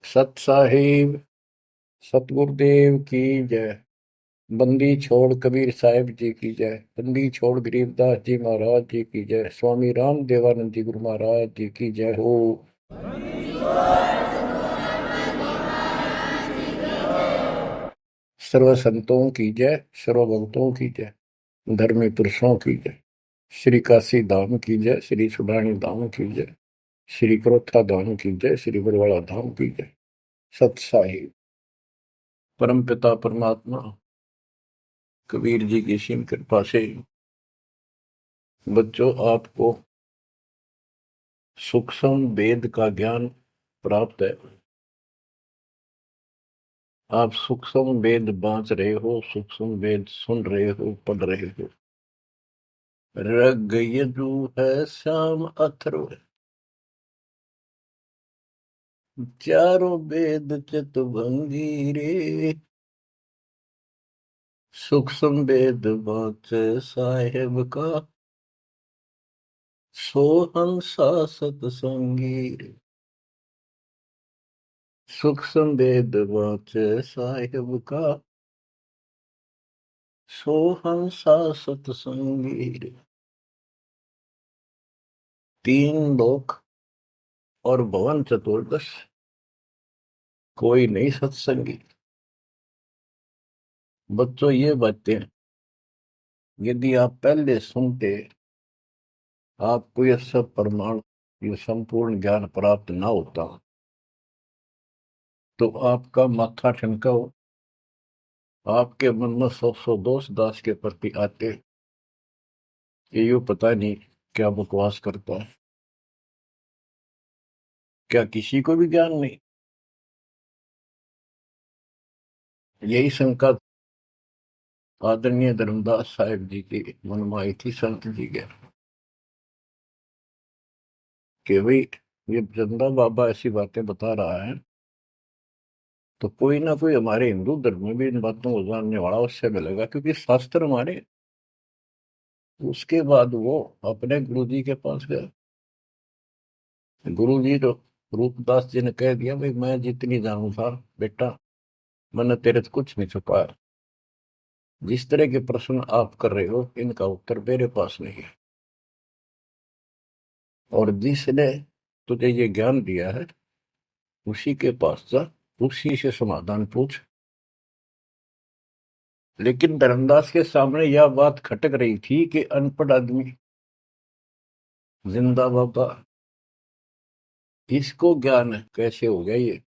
सत साहिब सतगुरुदेव की जय। बंदी छोड़ कबीर साहिब जी की जय। बंदी छोड़ गरीबदास जी महाराज जी की जय। स्वामी राम देवानंद जी गुरु महाराज जी की जय हो। सर्व संतों की जय, सर्व भक्तों की जय, धर्मी पुरुषों की जय। श्री काशी धाम की जय, श्री सुडानी धाम की जय, श्री क्रोथा धाम की जय, श्री बरवाड़ा धाम की जय। सत साहिब परम पिता परमात्मा कबीर जी की सीम कृपा से बच्चों आपको सूक्ष्म वेद का ज्ञान प्राप्त है। आप सूक्ष्म वेद बांच रहे हो, सूक्ष्म वेद सुन रहे हो, पढ़ रहे हो। ऋग यजु है श्याम अथर्व, चारों वेद चितभंगी रे। सूक्ष्म वेद बांच साहेब का, सोहंसा सतसंगी रे। सूक्ष्म वेद बांच साहेब का, सोहंसा सतसंगी रे। तीन लोक और भवन चतुर्दश, कोई नहीं सत्संगी। बच्चों ये बातें यदि आप पहले सुनते, आपको यह सब प्रमाण, ये संपूर्ण ज्ञान प्राप्त ना होता तो आपका माथा ठनका हो, आपके मन में सौ सौ दोष दास के प्रति आते। ये यूं पता नहीं क्या बकवास करता है, क्या किसी को भी ज्ञान नहीं। यही शंका आदरणीय धर्मदास साहिब जी के मन में आई थी संत जी के, कि भाई ये चंदा बाबा ऐसी बातें बता रहा है तो कोई ना कोई हमारे हिंदू धर्म में भी इन बातों को जानने वाला उससे मिलेगा, क्योंकि शास्त्र हमारे। उसके बाद वो अपने गुरुजी के पास गया। गुरुजी तो रूपदास जी ने कह दिया, भाई मैं जितनी जानू था बेटा, मैंने तेरे से कुछ नहीं छुपाया। जिस तरह के प्रश्न आप कर रहे हो इनका उत्तर मेरे पास नहीं है, और जिसने तुझे ये ज्ञान दिया है उसी के पास जा, उसी से समाधान पूछ। लेकिन धर्मदास के सामने यह बात खटक रही थी कि अनपढ़ आदमी, जिंदा बाबा, इसको ज्ञान कैसे हो गया ये?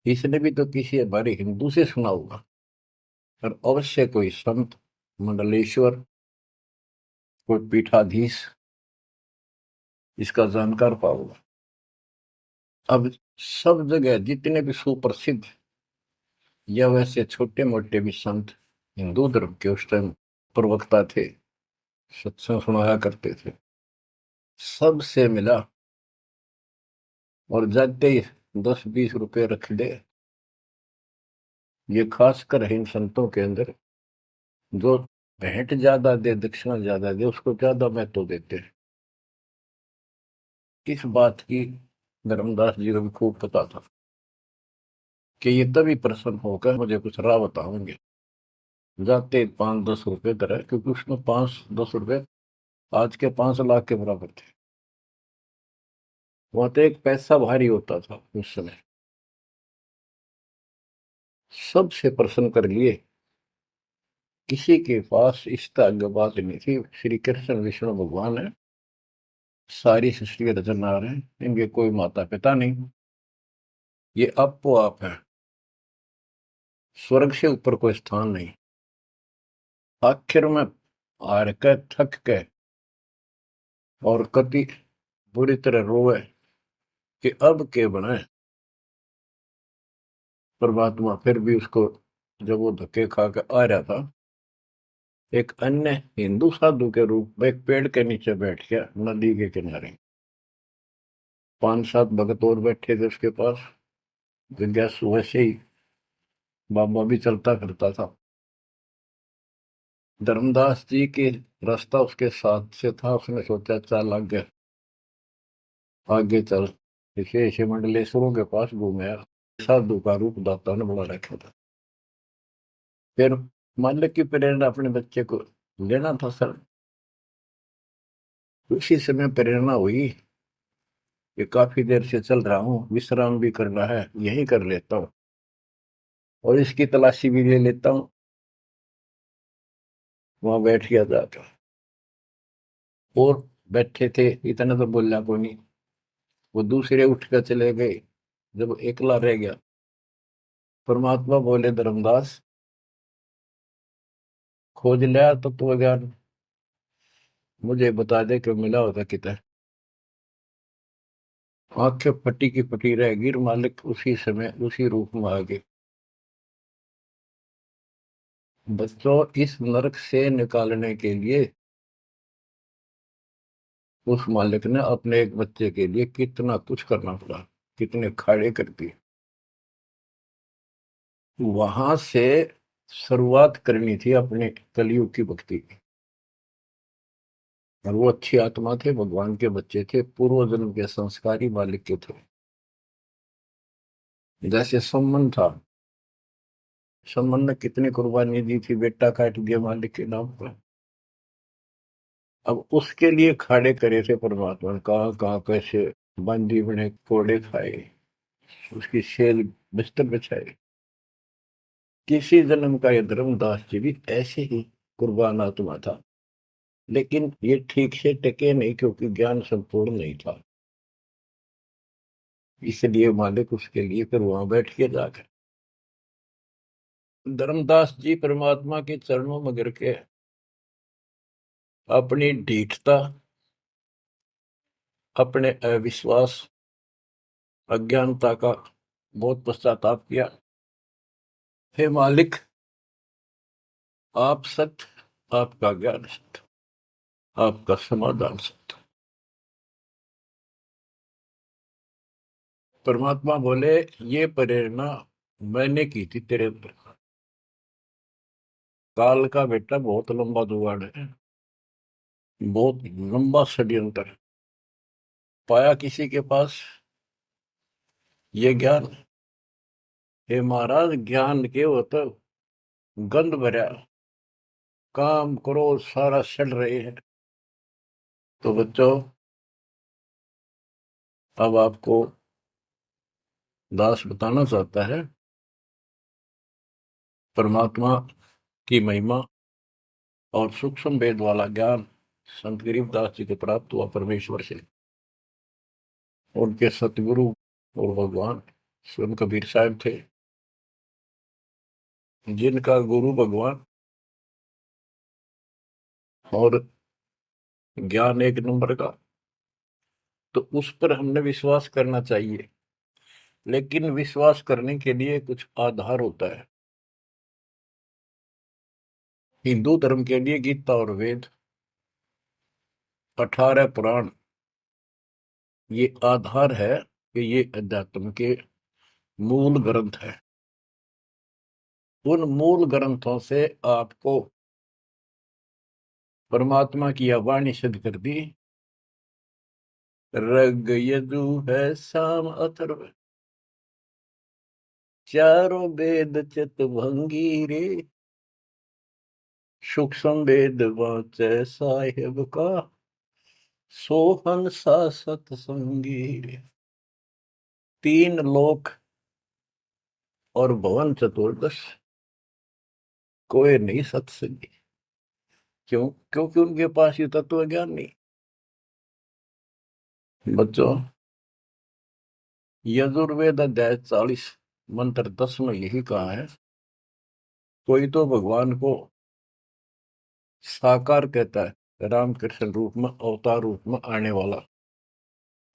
इसने भी तो किसी हमारे हिंदू से सुना होगा, और अवश्य कोई संत, मंडलेश्वर, कोई पीठाधीश इसका जानकार पाओगे। अब सब जगह जितने भी सुप्रसिद्ध या वैसे छोटे मोटे भी संत हिंदू धर्म के उस टाइम प्रवक्ता थे, सत्संग सुनाया करते थे, सबसे मिला और जाते ही 10-20 रुपए रख दे। ये खासकर इन संतों के अंदर जो भेंट ज्यादा दे, दक्षिणा ज्यादा दे, उसको ज्यादा महत्व देते हैं। इस बात की धर्मदास जी को भी खूब पता था कि ये तभी प्रसन्न होकर मुझे कुछ राह बताओगे। जाते 5-10 रुपए दर है, क्योंकि उसमें 5-10 रुपए आज के 5 लाख के बराबर थे। वहां तो एक पैसा भारी होता था उस समय। सबसे प्रसन्न कर लिए, किसी के पास इस तरह बात नहीं थी। श्री कृष्ण विष्णु भगवान है, सारी सृष्टि के रचनहार हैं, इनके कोई माता पिता नहीं, ये आपो आप है, स्वर्ग से ऊपर कोई स्थान नहीं। आखिर में हार के, थक के और कति बुरी तरह रोए कि अब के बनाए। परमात्मा फिर भी उसको, जब वो धक्के खा के आ रहा था, एक अन्य हिंदू साधु के रूप में एक पेड़ के नीचे बैठ गया नदी के किनारे। 5-7 भगत और बैठे थे उसके पास। जिज्ञासु वैसे ही बाबा भी चलता फिरता था। धर्मदास जी के रास्ता उसके साथ से था, उसने सोचा चल आगे, आगे चल। इसे मंडलेश्वरों के पास घूमे। साधु का रूप दाता ने बड़ा रखा था। फिर मालिक की प्रेरणा अपने बच्चे को लेना था सर। उसी समय प्रेरणा हुई कि काफी देर से चल रहा हूँ, विश्राम भी करना है, यही कर लेता हूँ और इसकी तलाशी भी ले लेता हूँ। वहां बैठ गया जाकर और बैठे थे, इतना तो बोलना को नहीं। वो दूसरे उठ कर चले गए। जब एकला रह गया, परमात्मा बोले, धर्मदास खोज लिया तत्व ज्ञान, मुझे बता दे कि मिला होता कितना। आंखें फटी की फटी रह गिर, मालिक उसी समय उसी रूप में आ गए। बच्चों, इस नरक से निकालने के लिए उस मालिक ने अपने एक बच्चे के लिए कितना कुछ करना पड़ा, कितने खाड़े कर दिए। वहां से शुरुआत करनी थी अपने कलयुग की भक्ति की। और वो अच्छी आत्मा थे, भगवान के बच्चे थे, पूर्व जन्म के संस्कारी मालिक के थे। जैसे सम्मन था, सम्मन ने कितनी कुर्बानी दी थी, बेटा काट दिया मालिक के नाम पर। अब उसके लिए खाड़े करे थे परमात्मा ने, कहाँ कहाँ कैसे बंदी बने, कोड़े खाए, उसकी सेल बिस्तर बिछाए। किसी जन्म का ये धर्मदास जी भी ऐसे ही कुर्बान आत्मा था, लेकिन ये ठीक से टिके नहीं क्योंकि ज्ञान संपूर्ण नहीं था। इसलिए मालिक उसके लिए फिर वहां बैठ के जाकर धर्मदास जी परमात्मा के चरणों में गिर के अपनी ढीठता, अपने अविश्वास, अज्ञानता का बहुत पश्चाताप किया। हे मालिक, आप सत्य, आपका ज्ञान सत्य, आपका समाधान सत्य। परमात्मा बोले, ये प्रेरणा मैंने की थी तेरे अंदर। काल का बेटा बहुत लंबा जुगाड़ है, बहुत लंबा षड्यंत्र है। पाया किसी के पास ये ज्ञान। हे महाराज, ज्ञान के वो तो गंध भरा, काम करो सारा सड़ रहे हैं। तो बच्चों, अब आपको दास बताना चाहता है परमात्मा की महिमा और सूक्ष्म भेद वाला ज्ञान संत गरीबदास जी को प्राप्त हुआ परमेश्वर से। उनके सतगुरु और भगवान स्वयं कबीर साहब थे, जिनका गुरु भगवान और ज्ञान एक नंबर का। तो उस पर हमने विश्वास करना चाहिए, लेकिन विश्वास करने के लिए कुछ आधार होता है। हिंदू धर्म के लिए गीता और वेद, 18 पुराण, ये आधार है कि ये अध्यात्म के मूल ग्रंथ है। उन मूल ग्रंथों से आपको परमात्मा की वाणी सिद्ध कर दी। ऋग यजु है साम अथर्व, चारों वेद चित भंगी रे, सूक्ष्म वेद वाचे साहेब का, सोहन सा सतसंगी रे। तीन लोक और भवन चतुर्दश, कोई नहीं सत्संगी। क्यों? क्योंकि उनके पास ये तत्व ज्ञान नहीं। बच्चों, यजुर्वेद अध्याय 40 मंत्र 10 में यही कहा है, कोई तो भगवान को साकार कहता है, रामकृष्ण रूप में, अवतार रूप में आने वाला।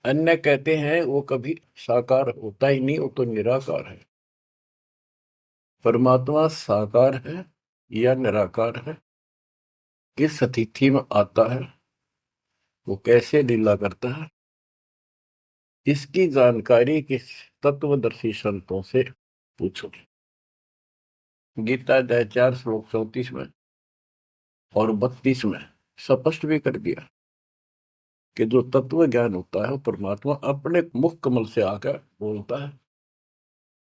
अन्य कहते हैं वो कभी साकार होता ही नहीं, वो तो निराकार है। परमात्मा साकार है या निराकार है, किस स्थिति में आता है, वो कैसे लीला करता है, इसकी जानकारी किस तत्वदर्शी संतों से पूछो। गीता अध्याय 4 श्लोक 34 में और 32 में स्पष्ट भी कर दिया कि जो तत्व ज्ञान होता है वो परमात्मा अपने मुख कमल से आकर बोलता है।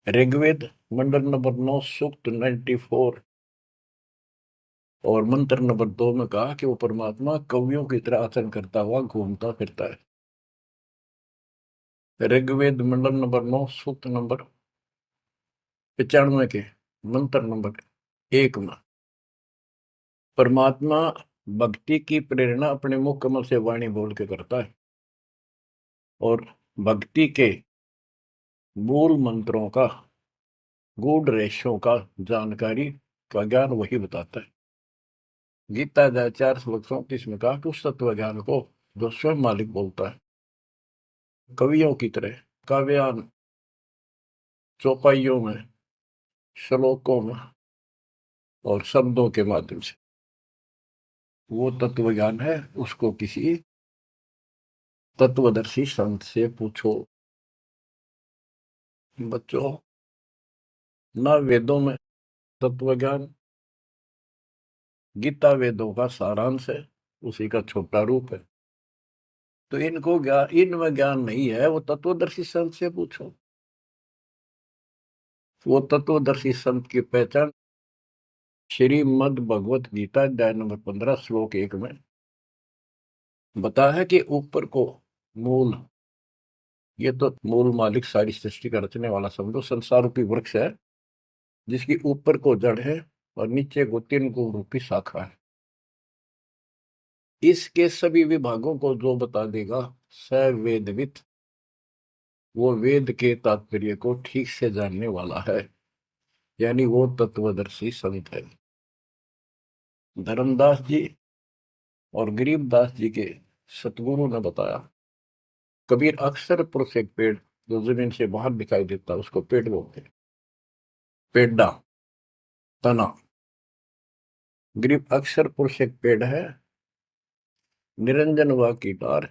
ऋग्वेद मंडल नंबर 9 सूक्त 94 और मंत्र नंबर 2 में कहा कि वो परमात्मा कवियों की तरह आचरण करता हुआ घूमता फिरता है। ऋग्वेद मंडल नंबर 9 सूक्त नंबर 95 के मंत्र नंबर 1 में परमात्मा भक्ति की प्रेरणा अपने मुख कमल से वाणी बोल के करता है और भक्ति के मूल मंत्रों का गूढ़ रहस्यों का जानकारी का ज्ञान वही बताता है। गीता अध्याय 4:34 में कहा कि उस तत्व ज्ञान को जो स्वयं मालिक बोलता है, कवियों की तरह काव्यान चौपाइयों में, श्लोकों में और शब्दों के माध्यम से, वो तत्व ज्ञान है, उसको किसी तत्वदर्शी संत से पूछो। बच्चों, न वेदों में तत्व ज्ञान, गीता वेदों का सारांश है, उसी का छोटा रूप है। तो इनको ज्ञान, इनमें ज्ञान नहीं है, वो तत्वदर्शी संत से पूछो। वो तत्वदर्शी संत की पहचान श्रीमद् भगवत गीता अध्याय नंबर 15 श्लोक 1 में बताया है कि ऊपर को मूल, ये तो मूल मालिक सारी सृष्टि का रचने वाला समझो, संसार रूपी वृक्ष है जिसकी ऊपर को जड़ है और नीचे को 3 गुण रूपी शाखा है। इसके सभी विभागों को जो बता देगा स वेदविद, वो वेद के तात्पर्य को ठीक से जानने वाला है, यानी वो तत्वदर्शी संत है। धर्मदास जी और गरीबदास जी के सतगुरु ने बताया, कबीर अक्सर पुरुष एक पेड़ जो जमीन से बाहर दिखाई देता उसको पेड़ बोलते हैं, पेड़ा, तना। गरीब अक्सर पुरुष एक पेड़ है, निरंजन व की डार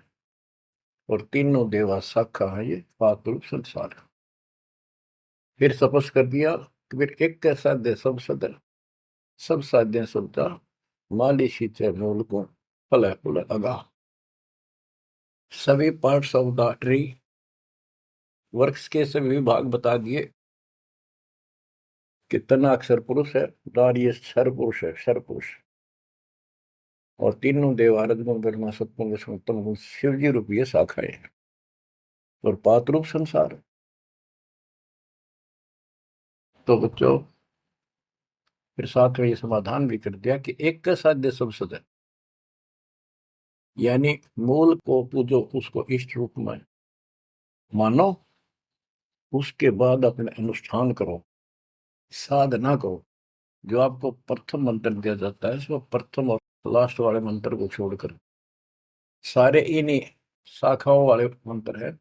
और तीनों देवा शाखा है, ये पातुल संसार। फिर तपस कर दिया कबीर, एक के साध्य सब सदर, सब साध्य सब जा, माली सींचे मूल को, फल फूल अगा। सभी पार्ट्स ऑफ द ट्री, वृक्ष के सभी विभाग बता दिए कि तना अक्षर पुरुष है, डार ये क्षर पुरुष है, क्षर पुरुष, और तीनों देव आरजगुण ब्रह्मा सत्पुंग उत्तम गुण शिव जी रूपी शाखाएं और पात रूप संसार। तो बच्चों, फिर साथ में ये समाधान भी कर दिया कि एक का साध्य सब सद है, यानी मूल को पूजो, उसको इष्ट रूप में मानो, उसके बाद अपने अनुष्ठान करो, साधना करो। जो आपको प्रथम मंत्र दिया जाता है, इसमें प्रथम और लास्ट वाले मंत्र को छोड़कर सारे इन्हीं शाखाओं वाले मंत्र है।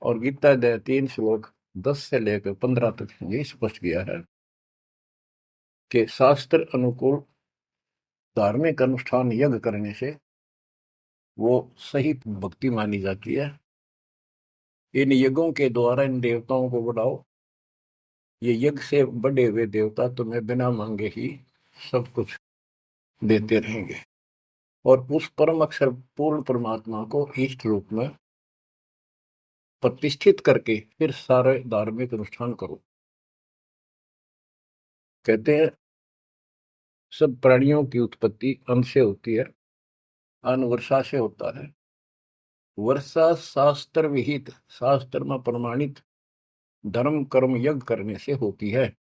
और गीता अध्याय 3 श्लोक 10 से लेकर 15 तक ये स्पष्ट किया है कि शास्त्र अनुकूल धार्मिक अनुष्ठान यज्ञ करने से वो सही भक्ति मानी जाती है। इन यज्ञों के द्वारा इन देवताओं को बढ़ाओ, ये यज्ञ से बढ़े हुए देवता तुम्हें बिना मांगे ही सब कुछ देते रहेंगे। और उस परम अक्षर पूर्ण परमात्मा को इष्ट रूप में प्रतिष्ठित करके फिर सारे धार्मिक अनुष्ठान करो। कहते हैं सब प्राणियों की उत्पत्ति अन्न से होती है, अन्न वर्षा से होता है। वर्षा शास्त्र विहित, शास्त्र में प्रमाणित धर्म कर्म यज्ञ करने से होती है।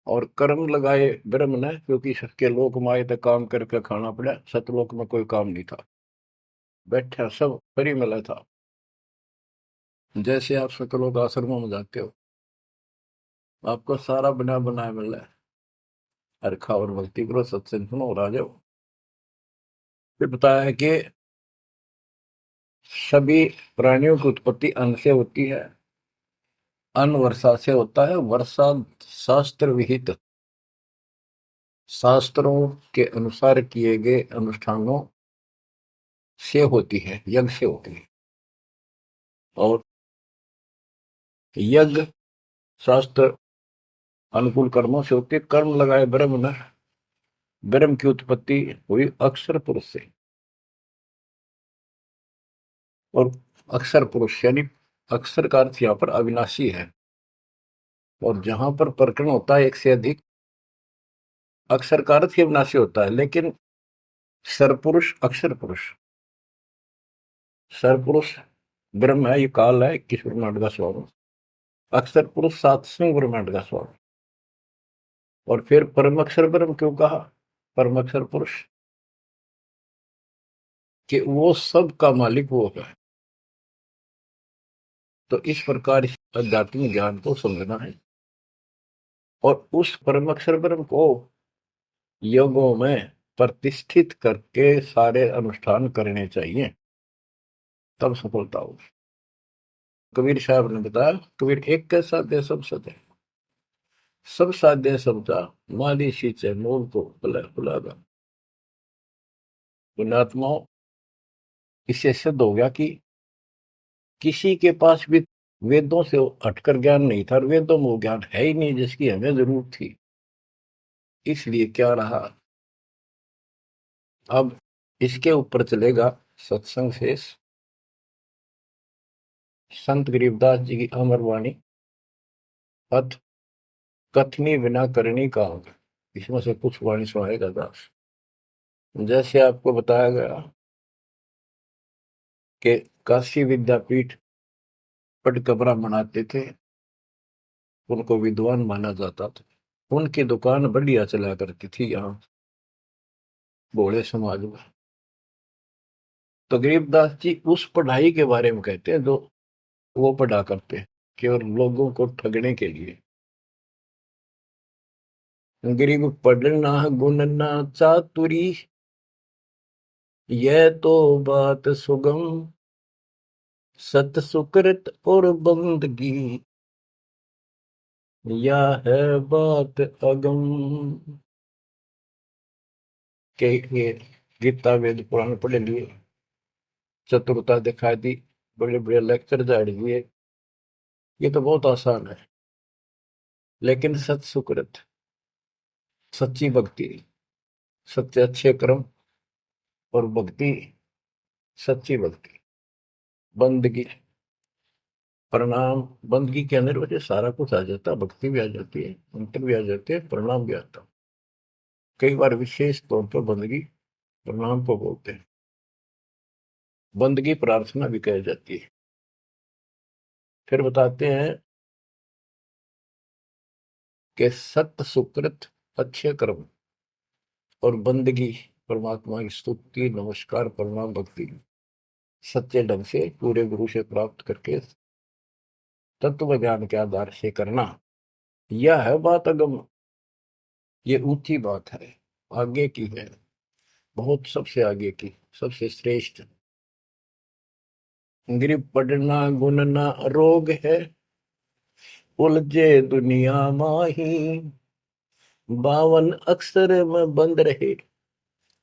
और कर्म लगाए ब्रह्म ने, क्योंकि सबके लोक माए तक काम करके खाना पड़ा, सतलोक में कोई काम नहीं था, बैठा सब फ्री मिला था। जैसे आप सतलोक आश्रमों में जाते हो, आपको सारा बना बनाया मिल रहा है, अरे खाओ और भक्ति करो, सत्संग सुनो और आ जाओ। फिर बताया है कि सभी प्राणियों की उत्पत्ति अन्न से होती है, अन्न वर्षा से होता है। वर्षा शास्त्र विहित, शास्त्रों के अनुसार किए गए अनुष्ठानों से होती है, यज्ञ से होती है। और यज्ञ शास्त्र अनुकूल कर्मों से होती है। कर्म लगाए ब्रह्म न, ब्रह्म की उत्पत्ति हुई अक्षर पुरुष से, और अक्षर पुरुष यानी अक्षर का अर्थ यहाँ पर अविनाशी है, और जहां पर प्रकरण होता है एक से अधिक, अक्षर का अर्थ ही अविनाशी होता है। लेकिन सरपुरुष अक्षर पुरुष, सरपुरुष ब्रह्म है, ये काल है 21 ब्रह्मांड का स्वरूप, अक्षर पुरुष 7वें ब्रह्मांड का स्वरूप। और फिर परम अक्षर ब्रह्म क्यों कहा, परम अक्षर पुरुष, कि वो सब का मालिक वो है। तो इस प्रकार आध्यात्मिक ज्ञान को समझना है, और उस परम अक्षर ब्रह्म को योगों में प्रतिष्ठित करके सारे अनुष्ठान करने चाहिए, तब सफलता होगी। कबीर साहब ने बताया, कबीर एक कैसा दे सब सदे, सब साध्य समझा, माली सींचे मूल को बुलागा। पुण्यात्माओं, इससे सिद्ध हो गया कि किसी के पास भी वेदों से हटकर ज्ञान नहीं था, और वेदों में वो ज्ञान है ही नहीं जिसकी हमें जरूरत थी। इसलिए क्या रहा, अब इसके ऊपर चलेगा सत्संग शेष, संत गरीबदास जी की अमर वाणी, अथ कथनी बिना करनी का होगा। इसमें से कुछ वाणी सुनाएगा दास। जैसे आपको बताया गया कि काशी विद्यापीठ पढ़ ब्राह्मण आते थे, उनको विद्वान माना जाता था, उनकी दुकान बढ़िया चला करती थी यहाँ भोले समाज में। तो गरीबदास जी उस पढ़ाई के बारे में कहते हैं जो वो पढ़ा करते हैं, केवल लोगों को ठगने के लिए। गरीब पढ़ना गुणना चातुरी, यह तो बात सुगम, सत सुकृत और बंदगी, यह है बात अगम। के गीता वेद पुराण पढ़े लिए, चतुरता दिखा दी, बड़े बड़े लेक्चर झाड़ दिए, ये तो बहुत आसान है। लेकिन सत सुकृत, सच्ची भक्ति, सच्चे अच्छे कर्म और भक्ति, सच्ची भक्ति, बंदगी, प्रणाम, बंदगी के अंदर वजह सारा कुछ आ जाता है, भक्ति भी आ जाती है, मंत्र भी आ जाते हैं, प्रणाम भी आता है। कई बार विशेष तौर पर बंदगी प्रणाम को बोलते हैं, बंदगी प्रार्थना भी कही जाती है। फिर बताते हैं कि सत्य सुकृत, अच्छे कर्म और बंदगी, परमात्मा की स्तुति, नमस्कार, प्रणाम, भक्ति, सच्चे ढंग से पूरे गुरु से प्राप्त करके तत्व ज्ञान के आधार से करना, यह है बात अगम। ये ऊंची बात है, आगे की है, बहुत सबसे आगे की, सबसे श्रेष्ठ। गरीब पढ़ना गुनना रोग है, उलझे दुनिया माही, 52 अक्षर में बंद रहे,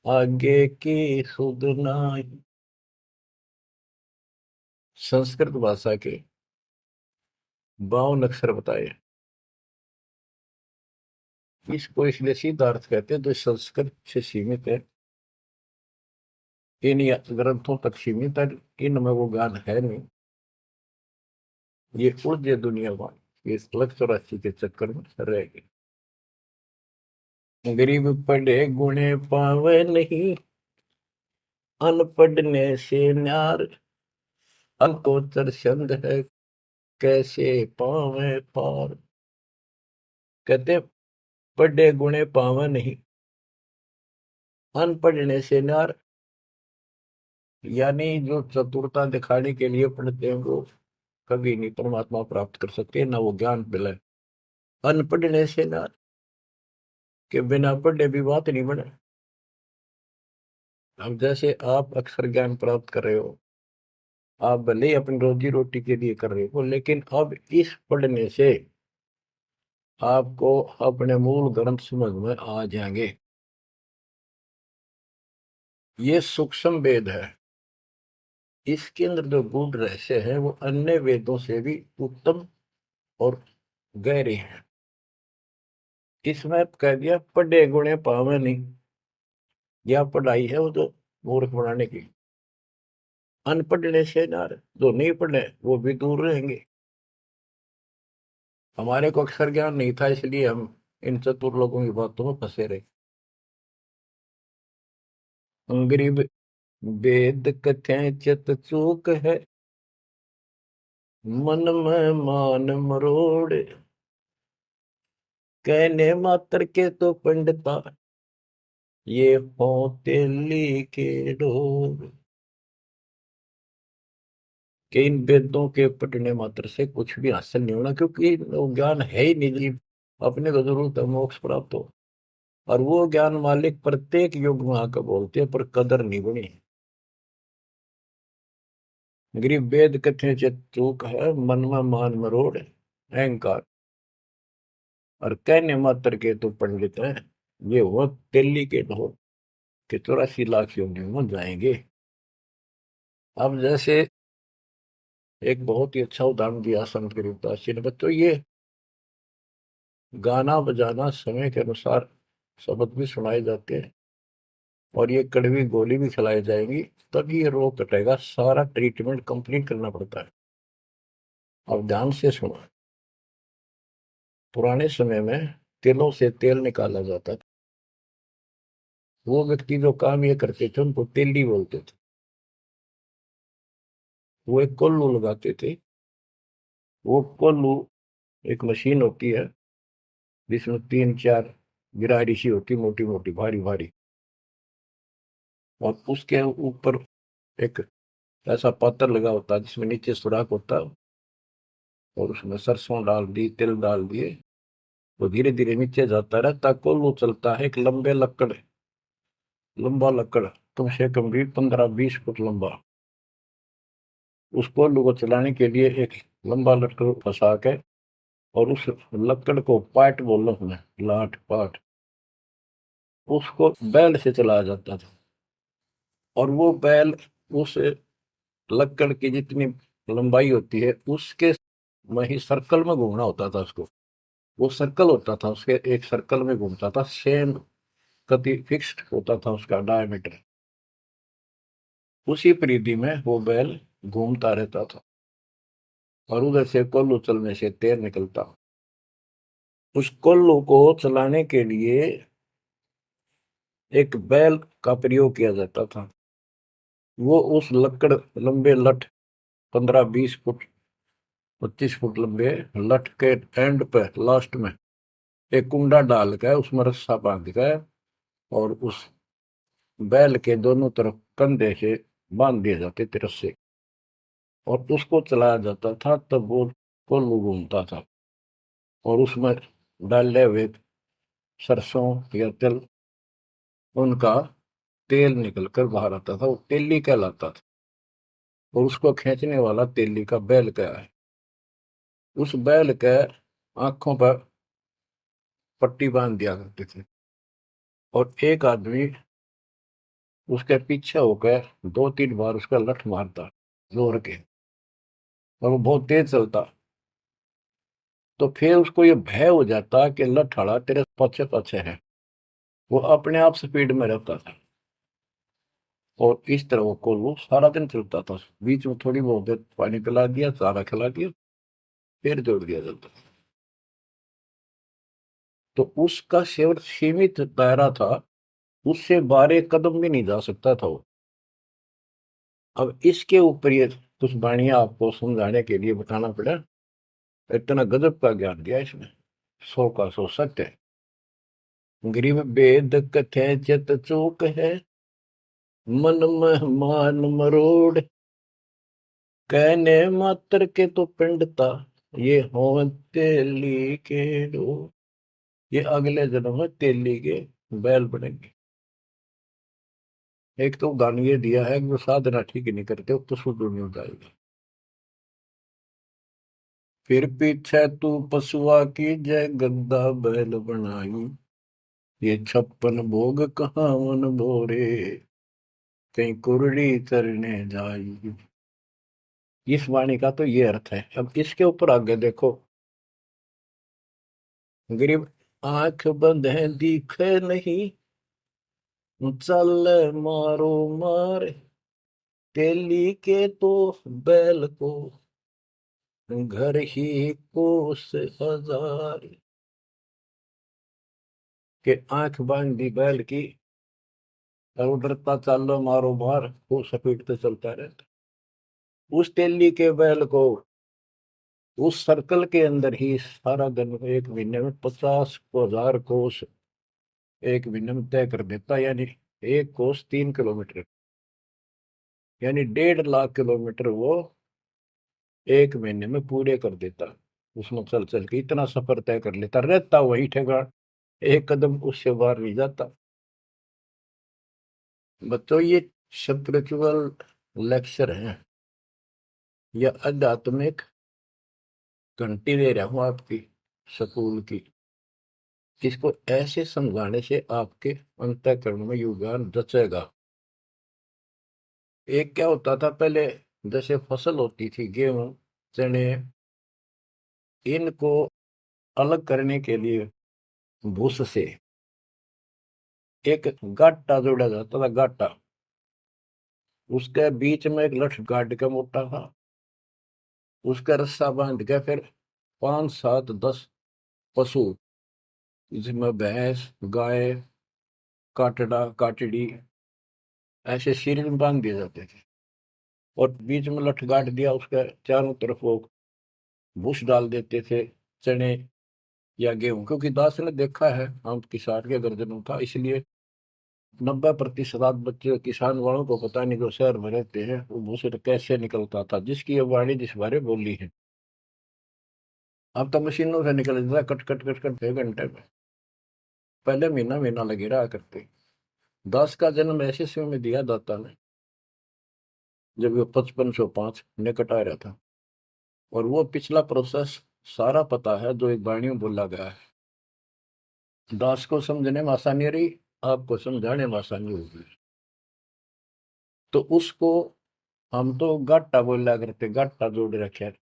आगे की सुध नाही। संस्कृत भाषा के 52 अक्षर बताए। इसको इसलिए सीधा अर्थ कहते हैं जो संस्कृत से सीमित है, इन ग्रंथों तक सीमित है, इनमें वो ज्ञान है नहीं, ये उलझे दुनिया में, ये लक्ष्य 84 के चक्कर में रह गए। गरीब पढ़े गुणे पावे नहीं, अनपढ़ने से न्यार, अंकोचर छंद है, कैसे पावे पार। कहते पढ़े गुणे पावे नहीं, अनपढ़ने से न्यार, यानी जो चतुरता दिखाने के लिए पढ़ते हैं वो कभी नहीं परमात्मा प्राप्त कर सकते, ना वो ज्ञान मिले। अनपढ़ने से न्यार, के बिना पढ़े भी बात नहीं बने। अब जैसे आप अक्षर ज्ञान प्राप्त कर रहे हो, आप भले ही अपनी रोजी रोटी के लिए कर रहे हो, लेकिन अब इस पढ़ने से आपको अपने मूल ग्रंथ समझ में आ जाएंगे। ये सूक्ष्म वेद है, इसके अंदर जो गूढ़ रहस्य है वो अन्य वेदों से भी उत्तम और गहरे हैं। इसमें कह दिया पढ़े गुणे पावे नहीं, यह पढ़ाई है वो तो मूर्ख बनाने की। अनपढ़ने से ना, जो नहीं पढ़े वो भी दूर रहेंगे। हमारे को अक्षर ज्ञान नहीं था, इसलिए हम इन चतुर लोगों की बातों में फंसे रहे। गरीब वेद कथें चित चूक है, मन में मान मरोड़, कहने मात्र के तो पंडिता, ये होते लिखे ढोर। कि इन वेदों के पढ़ने मात्र से कुछ भी हासिल नहीं होना, क्योंकि वो ज्ञान है ही नहीं जी। अपने को जरूरत है मोक्ष प्राप्त हो, और वो ज्ञान मालिक प्रत्येक युग में आकर बोलते हैं, पर कदर नहीं बनी। गरीब वेद कथे चित चूक है, मन में मान मरोड़, अहंकार, और कहने मात्र के तो पंडित हैं, ये वो दिल्ली के ढोल के 84 लाख योनियों में जाएंगे। अब जैसे एक बहुत ही अच्छा उदाहरण दिया संत गरीबदास जी ने, बच्चों ये गाना बजाना समय के अनुसार शब्द भी सुनाए जाते हैं, और ये कड़वी गोली भी खिलाई जाएगी, तभी ये रोग कटेगा। सारा ट्रीटमेंट कंप्लीट करना पड़ता है। अब ध्यान से सुनो। पुराने समय में तिलों से तेल निकाला जाता था। वो व्यक्ति जो काम ये करते थे उनको तेली बोलते थे। वो एक कोल्लू लगाते थे। वो कोल्लू एक मशीन होती है, जिसमें 3 4 गिरारी सी होती, मोटी मोटी भारी भारी, और उसके ऊपर एक ऐसा पात्र लगा होता है जिसमें नीचे सुराख होता है, और उसमें सरसों डाल दी, तिल डाल दिए, वो धीरे धीरे नीचे जाता रहता। कोल्लू चलता है, एक लंबे लकड़, लंबा लकड़, कम से कम भी 15 20 फुट लंबा। उस कोल्लू को चलाने के लिए एक लंबा लकड़ फंसा के, और उस लकड़ को पाट बोलो उसमें, लाट पाट, उसको बैल से चलाया जाता था। और वो बैल उस लकड़ की जितनी लंबाई होती है उसके में ही सर्कल में घूमना होता था उसको। वो सर्कल होता था, उसके एक सर्कल में घूमता था, सेम कति फिक्स्ड होता था उसका डायमीटर। उसी परिधि में वो बैल घूमता रहता था, और उधर से कोल्लू चलने से तेल निकलता। उस कोल्लू को चलाने के लिए एक बैल का प्रयोग किया जाता था। वो उस लकड़, लंबे लठ, 15 20 फुट 25 फुट लंबे लठ के एंड पे, लास्ट में एक कुंडा डाल कर उसमें रस्सा बांध कर, और उस बैल के दोनों तरफ कंधे से बांध दिए जाते थे रस्से, और उसको चलाया जाता था। तब वो कोल्लू घूमता था, और उसमें डाले हुए सरसों या तिल, उनका तेल निकलकर बाहर आता था, वो तेली कहलाता था। और उसको खींचने वाला तेली का बैल का है। उस बैल के आंखों पर पट्टी बांध दिया करते थे, और एक आदमी उसके पीछे होकर 2 3 बार उसका लठ मारता जोर के, और वो बहुत तेज चलता। तो फिर उसको ये भय हो जाता कि लठाड़ा तेरे पीछे पीछे है। वो अपने आप स्पीड में रहता था, और इस तरह वो सारा दिन चलता था। बीच में थोड़ी बहुत देर पानी पिला दिया, चारा खिला दिया, फिर जोड़ दिया जाता। तो उसका केवल सीमित दायरा था, उससे 12 कदम भी नहीं जा सकता था वो। अब इसके ऊपर ये कुछ वाणियां आपको समझाने के लिए बताना पड़ा। इतना गजब का ज्ञान दिया इसमें, 100 का 100 सत्य है। गरीब वेद कथे चित चूक है, मन में मान मरोड़, कहने मात्र के तो पिंडता, ये हो तेली के डो। ये अगले जन्म में तेली के बैल बनेंगे। एक तो उदाहरण ये दिया है कि वो साधना ठीक नहीं करते तो शुद्ध नहीं हो जाएगा। फिर पीछे तू पशुआ की जय, गद्दा बैल बनाई, ये 56 भोग कहावन बोरे, कहीं कुरड़ी चरने जाई। इस वाणी का तो ये अर्थ है। अब इसके ऊपर आगे देखो। गरीब आंख बंद है दिखे नहीं, चल मारो मार, तेली के तो बैल को घर ही कोस हजार, के आंख बांध दी बैल की और उधरता चालो मारो मार, वो स्पीड पे चलता रहता। उस तेली के बैल को उस सर्कल के अंदर ही सारा दिन एक महीने में 50,000 कोस एक महीने में तय कर देता, यानी एक कोस 3 किलोमीटर, यानी 1.5 लाख किलोमीटर वो एक महीने में पूरे कर देता। उसमें चल चल के इतना सफर तय कर लेता, रहता वही ठेकान, एक कदम उससे बाहर नहीं जाता। बच्चों ये स्पिरिचुअल लेक्चर है या आध्यात्मिक घंटी दे रहा हूं आपकी स्कूल की। इसको ऐसे समझाने से आपके अंतःकरण में योगदान रचेगा। एक क्या होता था पहले, जैसे फसल होती थी गेहूं चने, इनको अलग करने के लिए भूस से एक गाटा जोड़ा जाता था, गाटा। उसके बीच में एक लठ गाड़ के मोटा था, उसका रस्सा बांध के फिर 5 7 10 पशु, जिसमें भैंस गाय काटड़ा काटड़ी ऐसे शरीर में बांध दिए जाते थे, और बीच में लठ गाड़ दिया, उसके चारों तरफ वो भूस डाल देते थे, चने या गेहूं। क्योंकि दास ने देखा है हम किसान के गर्जनों था, इसलिए 90% बच्चे किसान वालों को पता नहीं, जो शहर में रहते हैं वो भूसे कैसे निकलता था, जिसकी ये वाणी जिस बारे बोली है। अब तो मशीनों से निकल जाता है, कट कट कट कट 6 घंटे में। पहले महीना महीना लगे रहा करते। दास का जन्म ऐसे समय में दिया दाता ने जब वो 5505 निकट आ रहा था, और वो पिछला प्रोसेस सारा पता है जो एक वाणी में बोला गया है। दास को समझने में आसानी रही, आपको समझाने में आसानी होगी। तो उसको हम तो गाटा बोला करते, गाटा जोड़ रखे है।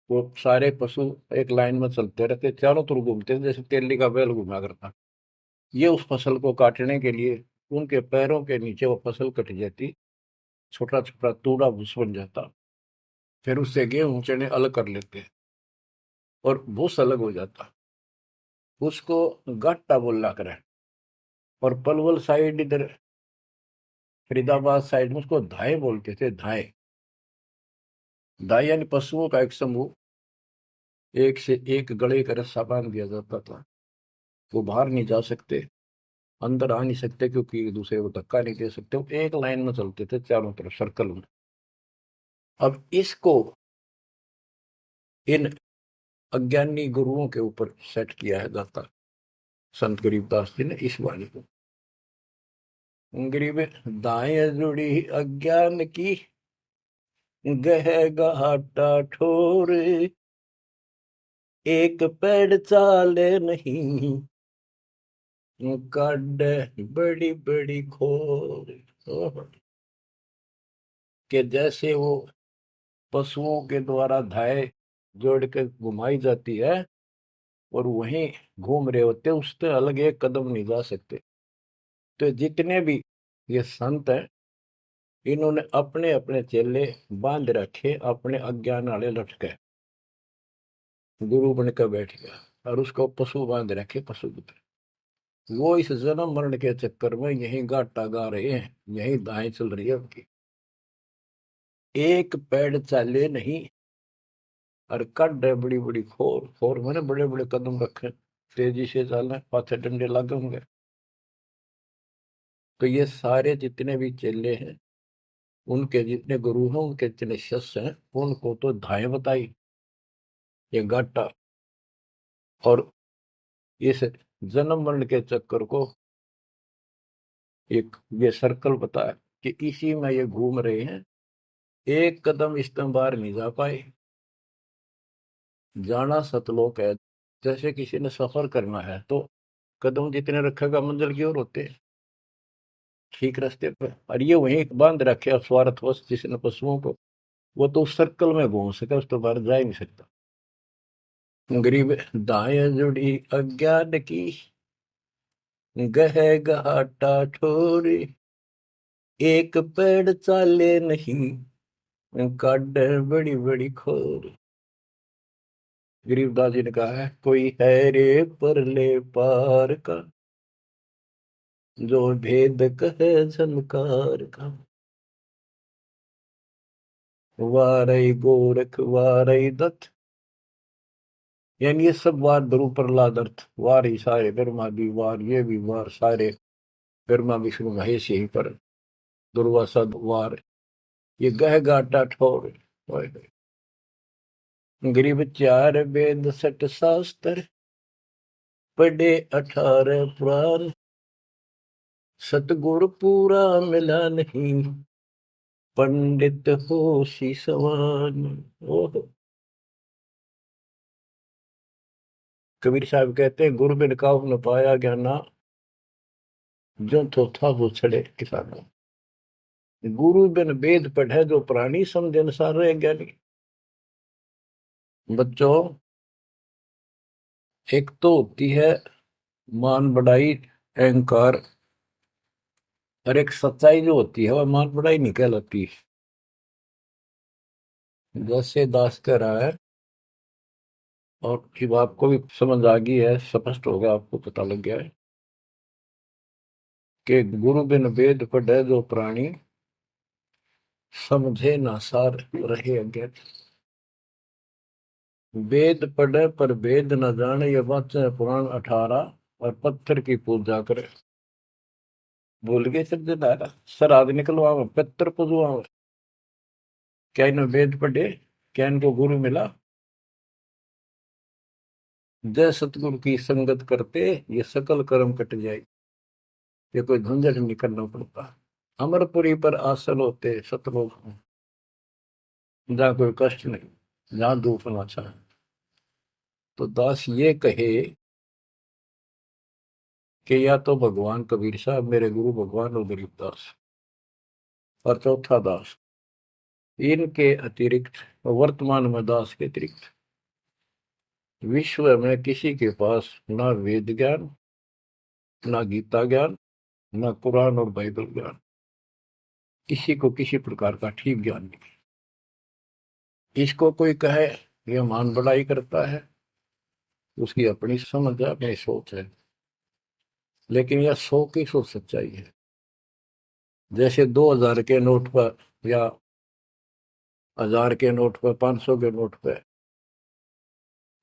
वो सारे पशु एक लाइन में चलते रहते, चारों तरफ घूमते, जैसे तेली का बैल घुमा करता। ये उस फसल को काटने के लिए उनके पैरों के नीचे वो फसल कट जाती, छोटा छोटा तूड़ा भूस बन जाता। फिर उससे गेहूं चने अलग कर लेते और भूस अलग हो जाता। उसको गाटा बोला करे। और पलवल साइड इधर फरीदाबाद साइड में उसको धाए बोलते थे, धाए। धाए यानी पशुओं का एक समूह, एक से एक गले का रस्सा बांध दिया जाता था। वो बाहर नहीं जा सकते, अंदर आ नहीं सकते, क्योंकि एक दूसरे को धक्का नहीं दे सकते। वो एक लाइन में चलते थे चारों तरफ सर्कल में। अब इसको इन अज्ञानी गुरुओं के ऊपर सेट किया है दाता संत गरीबदास जी ने इस वाणी को। गरीब दाएं जुड़ी अज्ञान की, गह घाटा ठोरे, एक पेड़ चाले नहीं, काटे बड़ी बड़ी खोर। कि जैसे वो पशुओं के द्वारा धाय जोड़ के घुमाई जाती है और वहीं घूम रहे होते, उससे अलग एक कदम नहीं जा सकते। तो जितने भी ये संत हैं, इन्होंने अपने अपने चेले बांध रखे अपने अज्ञान वाले लटके। गुरु बन कर बैठ गया और उसको पशु बांध रखे, पशु पुत्र। वो इस जन्म मरण के चक्कर में यही गाटा गा रहे हैं, यही दाएं चल रही है उनकी। एक पेड़ चाले नहीं, और कड है बड़ी बड़ी खोर। खोर मैंने बड़े बड़े कदम रखे, तेजी से चलना, पाथे डंडे लागे होंगे। तो ये सारे जितने भी चेले हैं, उनके जितने गुरु हैं, उनके जितने शिष्य हैं, उनको तो धाए बताई ये गाटा, और इस जन्म मरण के चक्कर को एक ये सर्कल बताया कि इसी में ये घूम रहे हैं। एक कदम इस तरह बाहर नहीं जा पाए। जाना सतलोक है। जैसे किसी ने सफर करना है तो कदम जितने रखेगा मंजिल की ओर होते हैं, ठीक रास्ते पर। और ये वहीं बांध रखे और स्वार्थवश जिसने पशुओं को, वो तो उस सर्कल में घूम सके, उस तो बाहर जा ही नहीं सकता। गरीब दाएं जुड़ी अज्ञान की, गह घाटा ठोरी, एक पेड़ चाले नहीं, काटे बड़ी बड़ी खोर। गरीबदास जी ने कहा है, कोई है रे परले पार का, जो भेद कहे झनकार का। वारई गोरख वारई दत्त, यानी ये सब वार ध्रुव प्रहलाद अर्थ, वार ही सारे, ब्रह्मा भी वार, ये भी वार, सारे ब्रह्मा विष्णु महेश यहीं पर, दुर्वासा वार, ये गह गाटा ठोर। ओए होए। गरीब चार वेद सठ शास्त्र, पढ़े 18 पुराण, सतगुरु पूरा मिला नहीं, पंडित हो सी समान। ओह, कबीर साहब कहते हैं, गुरु बिन काहू न पाया ज्ञाना, जो तो था वो छड़े किसाना। गुरु बिन वेद पढ़े जो प्राणी, समझ अनुसार रहे ज्ञानी। बच्चों, एक तो होती है मान बढ़ाई, अहंकार, और एक सच्चाई जो होती है वह मान बढ़ाई नहीं कहलाती। जैसे दास कह रहा है, और जब आपको भी समझ आ गई है, स्पष्ट हो गया, आपको पता लग गया है कि गुरु बिन वेद पढ़े जो प्राणी, समझे ना सार रहे अज्ञानी। वेद पढ़े पर वेद न जाने, ये वाचे पुराण 18, और पत्थर की पूजा करे। भूल गए सब जनारा, श्राद्ध निकलवाओ, पितर पुजवाओ। क्या इन्हें वेद पढ़े, क्या इनको गुरु मिला? जय सतगुरु की संगत करते, ये सकल कर्म कट जाए, ये कोई झंझट नहीं करना पड़ता। अमरपुरी पर आसल होते सतलोक में, जहाँ कोई कष्ट नहीं, जहाँ दुख ना चाहे। तो दास ये कहे कि या तो भगवान कबीर साहब मेरे गुरु भगवान और गरीबदास, और चौथा दास, इनके अतिरिक्त, वर्तमान में दास के अतिरिक्त विश्व में किसी के पास ना वेद ज्ञान, ना गीता ज्ञान, ना कुरान और बाइबल ज्ञान, किसी को किसी प्रकार का ठीक ज्ञान नहीं। इसको कोई कहे यह मान बढ़ाई करता है, उसकी अपनी समझ है, अपनी सोच है, लेकिन यह 100 की 100 सच्चाई है। जैसे 2000 के नोट पर, या 1000 के नोट पर, 500 के नोट पर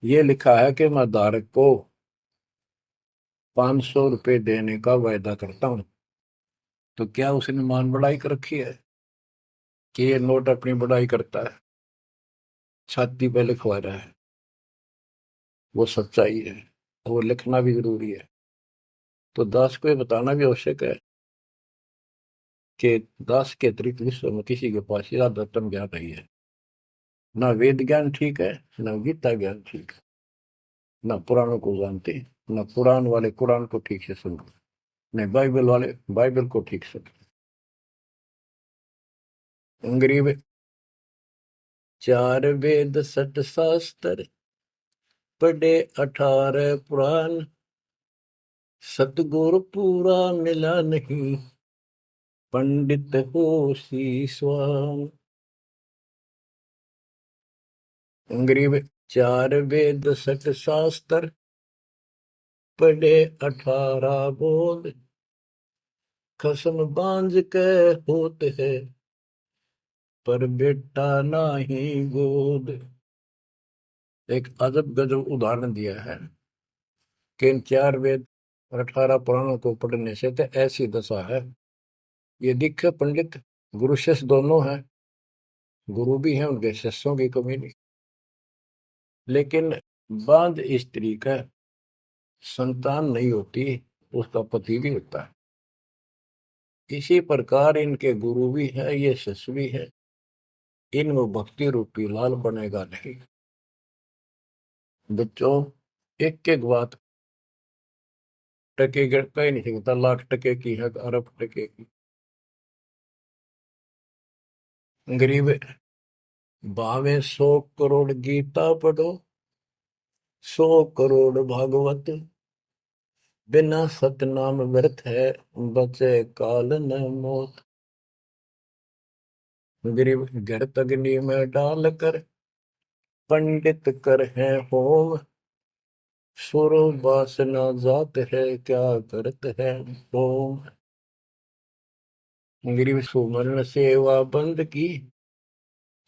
यह लिखा है कि मैं धारक को 500 रुपए देने का वायदा करता हूं, तो क्या उसने मान बढ़ाई कर रखी है कि ये नोट अपनी बढ़ाई करता है, छाती पे लिखवा रहा है? वो सच्चाई है, वो लिखना भी जरूरी है। तो दास को ये बताना भी आवश्यक है कि दास के अतिरिक्त विश्व में किसी के पास ज्यादा तम ज्ञान नहीं है। ना वेद ज्ञान ठीक है, ना गीता ज्ञान ठीक है, ना पुराणों को जानते, ना पुराण वाले कुरान को ठीक से समझते, नहीं बाइबल वाले बाइबल को ठीक से। गरीब चार वेद सठ शास्त्र, पढ़े 18 पुराण, सतगुरु पूरा मिला नहीं, पंडित हो शीशवान। गरीब चार वेद सठ शास्त्र, पढ़े 18 बोध, कसम बांझ के होते है, पर बेटा नाही गोद। एक अजब गजब उदाहरण दिया है कि इन 4 वेद और 18 पुराणों को पढ़ने से तो ऐसी दशा है, ये दिखे पंडित गुरु शिष्य दोनों हैं, गुरु भी हैं, उनके शिष्यों की कमी नहीं, लेकिन बांझ स्त्री का संतान नहीं होती, उसका पति भी होता है। इसी प्रकार इनके गुरु भी है, ये शिष्य भी है, इनमें भक्ति रूपी लाल बनेगा नहीं। बच्चों, एक एक बात टके का ही नहीं सकता, लाख टके की है, अरब टके की। गरीब भावे 100 करोड़ गीता पढ़ो, 100 करोड़ भागवत, बिना सतनाम व्यर्थ है, बचे काल न मौत। गरीब घर अग्नि में डाल कर पंडित कर है होम, सुरो वासना जात है क्या करत है होम। गरीब सुमरण सेवा बंद की,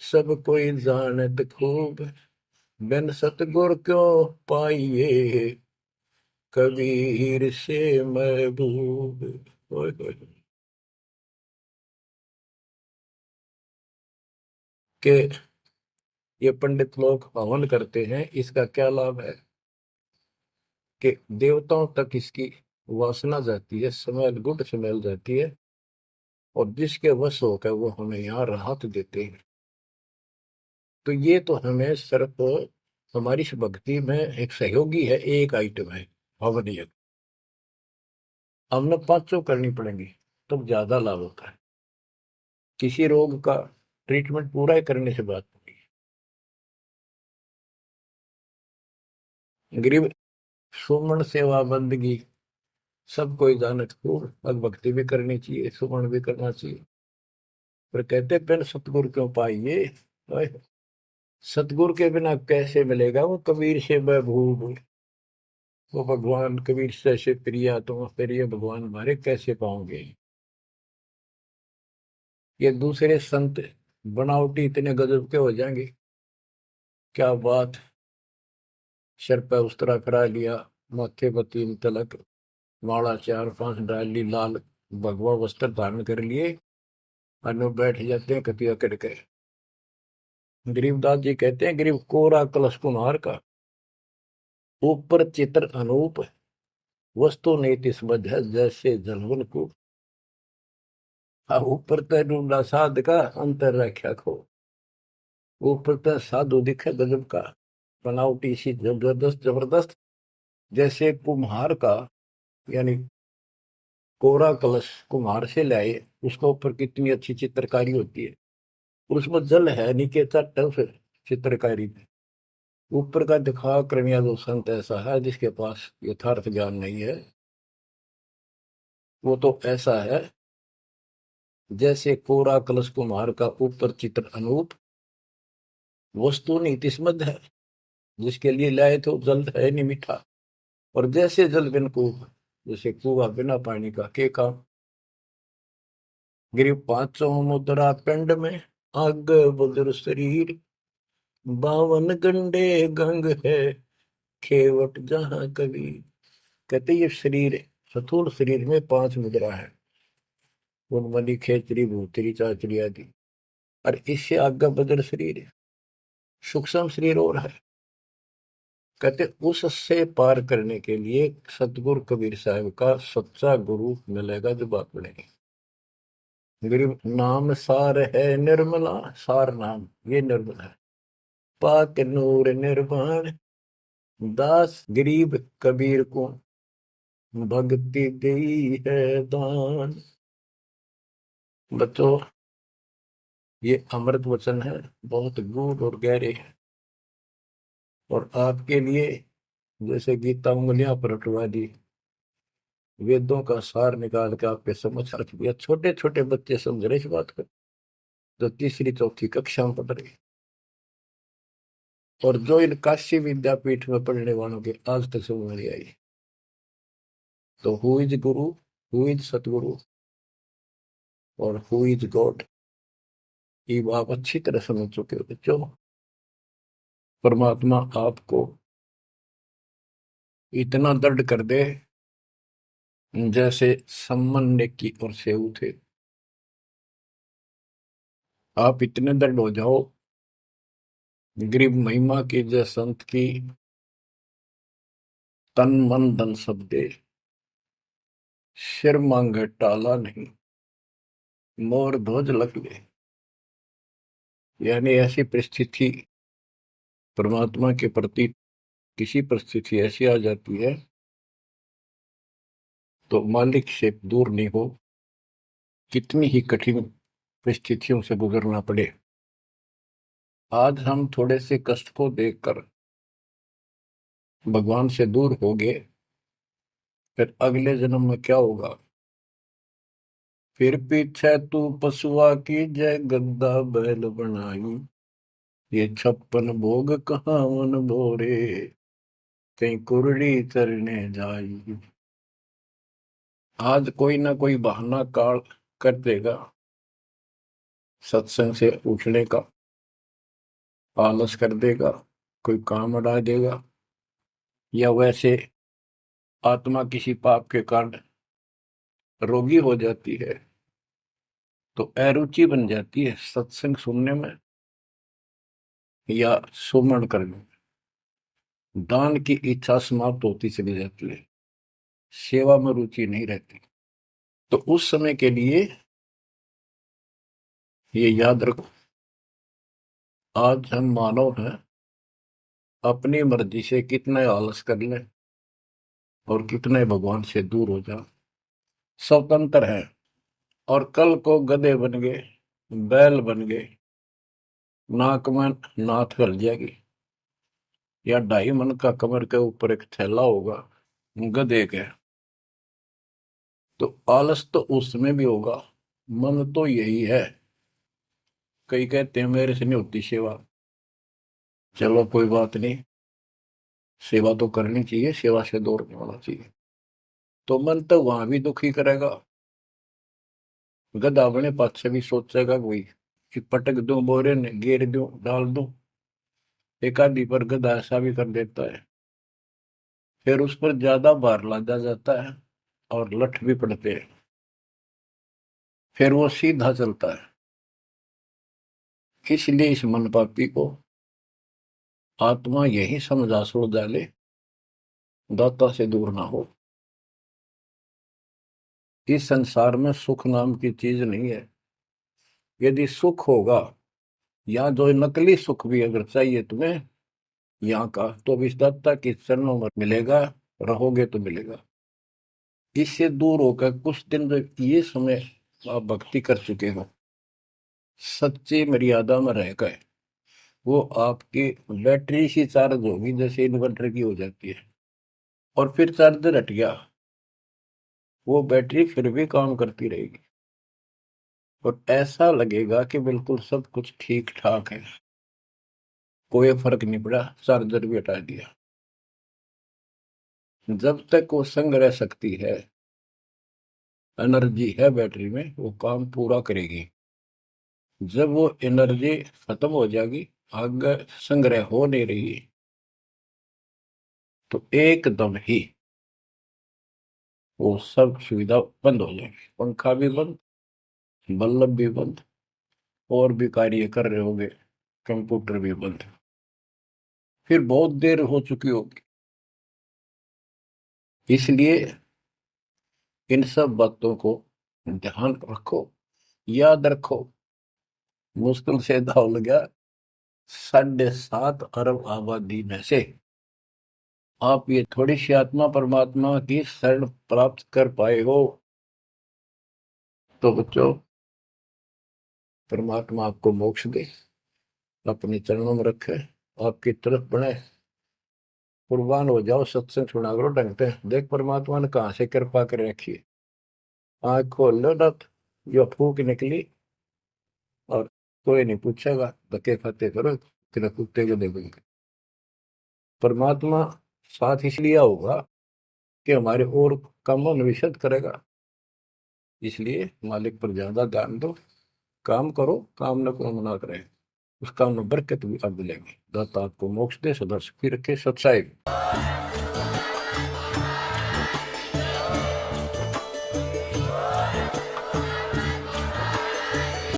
सब कोई जानत खूब, बिन सतगुर क्यों पाइए, कबीर से महबूब। ओए होए। के ये पंडित लोग हवन करते हैं, इसका क्या लाभ है कि देवताओं तक इसकी वासना जाती है, स्मेल, गुड स्मेल जाती है, और जिसके वश होकर वो हमें यहाँ राहत देते हैं। तो ये तो हमें सिर्फ हमारी इस भक्ति में एक सहयोगी है, एक आइटम है हवन यज्ञ। हमने पांचों करनी पड़ेंगी तब ज्यादा लाभ होता है। किसी रोग का ट्रीटमेंट पूरा ही करने से बात होती है। गरीब सुमन सेवा बंदगी, सब कोई जानत खूब, भग भक्ति भी करनी चाहिए, सुमन भी करना चाहिए। पर कहते बिन सतगुरु क्यों पाइए, ओए, सतगुरु के बिना कैसे मिलेगा वो कबीर से महबूब। वो भगवान कबीर से प्रिया, तो फिर ये भगवान हमारे कैसे पाओगे। ये दूसरे संत बनावटी इतने गजब के हो जाएंगे, क्या बात। सिर पे उस्तरा करा लिया, माथे पर 3 तिलक, माला 4-5 डाल ली, लाल भगवा वस्त्र धारण कर लिए, और बैठ जाते हैं कतिया करके। गरीबदास जी कहते हैं, गरीब कोरा कलश कुम्हार का, ऊपर चित्र अनूप, वस्तु नीति समझ है जैसे जलवन को। ऊपर तूला साध का, अंतर रख्या खो। ऊपर तो साधु दिखे गजब का, बनावटी सी जबरदस्त जबरदस्त, जैसे कुम्हार का, यानी कोरा कलश कुम्हार से लाए, उसके ऊपर कितनी अच्छी चित्रकारी होती है, उसमें जल है नीचे तट है उस चित्रकारी में। ऊपर का दिखा क्रमिया जो संत ऐसा है जिसके पास यथार्थ ज्ञान नहीं है, वो तो ऐसा है जैसे कोरा कलश कुम्हार का, ऊपर चित्र अनूप, वस्तु नीतिस्मद है, जिसके लिए लाए तो जल है नहीं मीठा। और जैसे जल बिन कुआं, जैसे कुआं बिना पानी का के काम। गिरी 500 मुद्रा पिंड में, आग बुजुर शरीर, 52 गंडे गंग है, खेवट जहां कभी। कहते ये शरीर, स्थूल शरीर में 5 मुद्रा है, उनमनी खेचरी भूतरी चाचरी आदि। और इससे आगे बदर शरीर है, सूक्ष्म शरीर और है। कहते उससे पार करने के लिए सतगुरु कबीर साहब का सच्चा गुरु मिलेगा जो बात बनेगी। गरीब नाम सार है निर्मला, सार नाम ये निर्मल है, पाक नूर निर्वाण, दास गरीब कबीर को भक्ति दी है दान। बच्चों, ये अमृत वचन है, बहुत गूढ़ और गहरे है, और आपके लिए जैसे गीता उंगलियां पर उठवा दी, वेदों का सार निकाल के आपके समझ रख दिया। छोटे छोटे बच्चे समझ रहे इस बात को, जो तीसरी चौथी कक्षा में पढ़ रहे, और जो इन काशी विद्यापीठ में पढ़ने वालों के आज तक समझ नहीं आई। तो who is Guru, who is सतगुरु, और हु इज गॉड, ये आप अच्छी तरह समझ चुके हो बच्चों। परमात्मा आपको इतना दृढ़ कर दे, जैसे सम्मन की और सेऊ थे, आप इतने दृढ़ हो जाओ, गरीब महिमा की जय संत की, तन मन धन सब दे, सिर मांगे टाला नहीं, मोर ध्वज लग ले। यानी ऐसी परिस्थिति परमात्मा के प्रति, किसी परिस्थिति ऐसी आ जाती है तो मालिक से दूर नहीं हो, कितनी ही कठिन परिस्थितियों से गुजरना पड़े। आज हम थोड़े से कष्ट को देखकर भगवान से दूर हो गए, फिर अगले जन्म में क्या होगा, फिर पीछे तू पशुआ की जय, गद्दा बैल बनाई। ये 56 भोग कहाँ मन भोरे, कहीं कुरड़ी चरने जाई। आज कोई ना कोई बहाना काल कर देगा सत्संग से उठने का, आलस कर देगा, कोई काम अड़ा देगा, या वैसे आत्मा किसी पाप के कारण रोगी हो जाती है तो अरुचि बन जाती है सत्संग सुनने में या सुमरण करने में। दान की इच्छा समाप्त होती चली जाती है, सेवा में रुचि नहीं रहती। तो उस समय के लिए ये याद रखो, आज हम मानव हैं, अपनी मर्जी से कितने आलस कर लें और कितने भगवान से दूर हो जाओ, स्वतंत्र है। और कल को गधे बन गए, बैल बन गए, नाक में नाथ कर जाएगी, या 2.5 मन का कमर के ऊपर एक थैला होगा गधे के, तो आलस तो उसमें भी होगा। मन तो यही है। कई कहते हैं मेरे से नहीं होती सेवा, चलो कोई बात नहीं, सेवा तो करनी चाहिए, सेवा से दूर नहीं होना चाहिए। तो मन तो वहां भी दुखी करेगा, गधा अपने पास से भी सोचेगा कोई कि पटक दूं बोरे ने, घेर दूं, डाल दूं। एक आदि पर गधा ऐसा भी कर देता है, फिर उस पर ज्यादा भार लादा जाता है और लठ भी पड़ते हैं, फिर वो सीधा चलता है। इसलिए इस मन पापी को आत्मा यही समझा सोच डाले, दाता से दूर ना हो। इस संसार में सुख नाम की चीज नहीं है। यदि सुख होगा, या जो नकली सुख भी अगर चाहिए तुम्हें यहाँ का, तो भी इस दाता के चरणों में मिलेगा, रहोगे तो मिलेगा। इससे दूर होकर कुछ दिन जब ये समय आप भक्ति कर चुके हो, सच्ची मर्यादा में रहकर, वो आपकी बैटरी सी चार्ज होगी जैसे इन्वर्टर की हो जाती है, और फिर चार्जर हट गया, वो बैटरी फिर भी काम करती रहेगी और ऐसा लगेगा कि बिल्कुल सब कुछ ठीक ठाक है, कोई फर्क नहीं पड़ा, चार्जर भी हटा दिया। जब तक वो संग्रह शक्ति है, एनर्जी है बैटरी में, वो काम पूरा करेगी। जब वो एनर्जी खत्म हो जाएगी, आगे संग्रह हो नहीं रही, तो एकदम ही वो सब सुविधा बंद हो जाएगी। पंखा भी बंद, बल्ब भी बंद, और भी कार्य कर रहे होंगे, कंप्यूटर भी बंद, फिर बहुत देर हो चुकी होगी। इसलिए इन सब बातों को ध्यान रखो, याद रखो। मुश्किल से दाव लगा 7.5 अरब आबादी में से आप ये थोड़ी सी आत्मा परमात्मा की शरण प्राप्त कर पाए हो। तो बच्चों, परमात्मा आपको मोक्ष दे, अपने चरणों में रखे, आपकी तरफ बढ़े, कुर्बान हो जाओ। सत्संग सुना करो ढंग से, देख परमात्मा ने कहां से कृपा कर रखी है। आँख खोल लो ना, जो फूक निकली, और कोई नहीं पूछेगा, धक्के खाते करो कि कुत्ते को देखोगे। परमात्मा साथ इसलिए होगा कि हमारे और कामों में विशद करेगा। इसलिए मालिक पर ज्यादा ध्यान दो, काम करो, काम न को मना करे, उस काम में बरकत भी आप मिलेंगे। दाता आपको मोक्ष दे, सदा सुखी रखे। सत्साई।